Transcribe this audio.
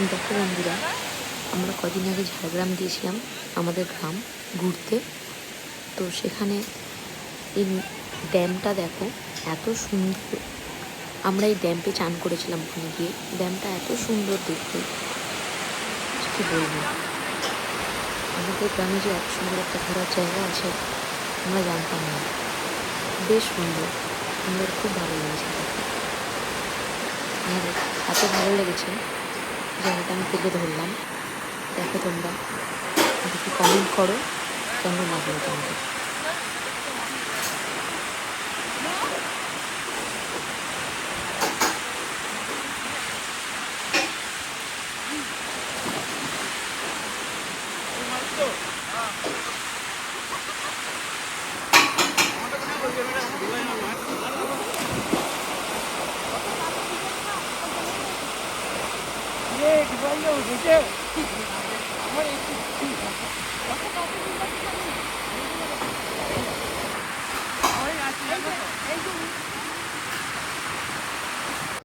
দেখো বন্ধুরা, আমরা কদিন আগে ঝাড়গ্রাম গিয়েছিলাম, আমাদের গ্রাম ঘুরতে। তো সেখানে এই ড্যামটা দেখো, এত সুন্দর। আমরা এই ড্যাম্পে চান করেছিলাম ওখানে গিয়ে। ড্যামটা এত সুন্দর দেখতে, কি বলবো। আমাদের গ্রামে যে এত সুন্দর একটা ঘোরার জায়গা আছে আমরা জানতাম না। বেশ সুন্দর, আমাদের খুব ভালো লেগেছে দেখতে। আর এত ভালো লেগেছে যে এটা আমি তুলে ধরলাম। দেখো তোমরা, দেখি কমেন্ট করো কেমন লাগলো তোমাদের।